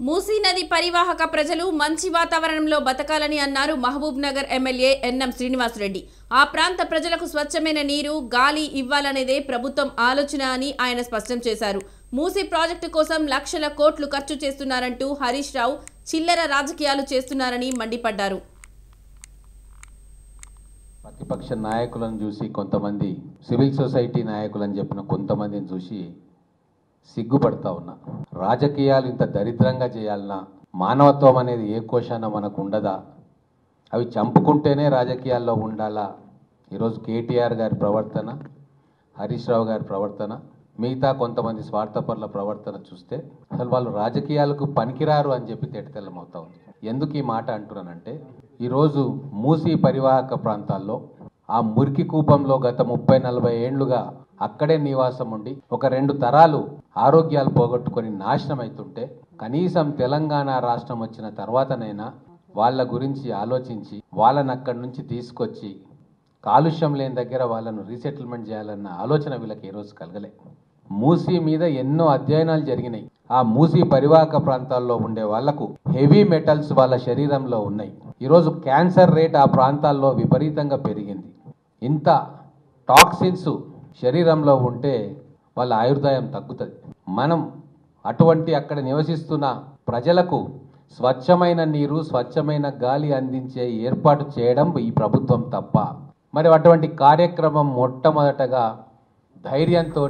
మూసీ నది పరివాహక ప్రజలు మంచి వాతావరణంలో బతకాలని అన్నారు మహబూబ్ నగర్ ఎమ్మెల్యే ఎన్ఎం శ్రీనివాసరెడ్డి. ఆ ప్రాంత ప్రజలకు స్వచ్ఛమైన నీరు, గాలి ఇవ్వాలనేదే ప్రభుత్వం ఆలోచన అని ఆయన స్పష్టం చేశారు. మూసీ ప్రాజెక్టు కోసం లక్షల కోట్లు ఖర్చు చేస్తున్నారంటూ హరీష్ రావు చిల్లర రాజకీయాలు చేస్తున్నారని మండిపడ్డారు. ప్రతిపక్ష నాయకులను చూసి కొంతమంది, సివిల్ సొసైటీ నాయకులని చెప్పిన కొంతమందిని చూసి సిగ్గుపడతా ఉన్నా. రాజకీయాలు ఇంత దరిద్రంగా చేయాలన్నా, మానవత్వం అనేది ఏ కోశాన మనకు ఉండదా? అవి చంపుకుంటేనే రాజకీయాల్లో ఉండాలా? ఈరోజు కేటీఆర్ గారి ప్రవర్తన, హరీష్ రావు గారి ప్రవర్తన, మిగతా కొంతమంది స్వార్థపరుల ప్రవర్తన చూస్తే అసలు వాళ్ళు రాజకీయాలకు పనికిరారు అని చెప్పి తెల్లమవుతా ఉంది. ఎందుకు ఈ మాట అంటున్నానంటే, ఈరోజు మూసీ పరివాహక ప్రాంతాల్లో ఆ మురికి కూపంలో గత 30-40 ఏళ్లుగా అక్కడే నివాసం ఉండి ఒక 2 తరాలు ఆరోగ్యాలు పోగొట్టుకొని నాశనం అవుతుంటే, కనీసం తెలంగాణ రాష్ట్రం వచ్చిన తర్వాతనైనా వాళ్ళ గురించి ఆలోచించి వాళ్ళని అక్కడి నుంచి తీసుకొచ్చి కాలుష్యం లేని దగ్గర వాళ్ళను రీసెటిల్మెంట్ చేయాలన్న ఆలోచన వీళ్ళకి ఈరోజు కలగలే. మూసీ మీద ఎన్నో అధ్యయనాలు జరిగినాయి. ఆ మూసీ పరివాహక ప్రాంతాల్లో ఉండే వాళ్లకు హెవీ మెటల్స్ వాళ్ళ శరీరంలో ఉన్నాయి. ఈరోజు క్యాన్సర్ రేట్ ఆ ప్రాంతాల్లో విపరీతంగా పెరిగింది. ఇంత టాక్సిన్స్ శరీరంలో ఉంటే వాళ్ళ ఆయుర్దాయం తగ్గుతుంది. మనం అటువంటి అక్కడ నివసిస్తున్న ప్రజలకు స్వచ్ఛమైన నీరు, స్వచ్ఛమైన గాలి అందించే ఏర్పాటు చేయడం ఈ ప్రభుత్వం తప్ప. మరి అటువంటి కార్యక్రమం మొట్టమొదటగా ధైర్యంతో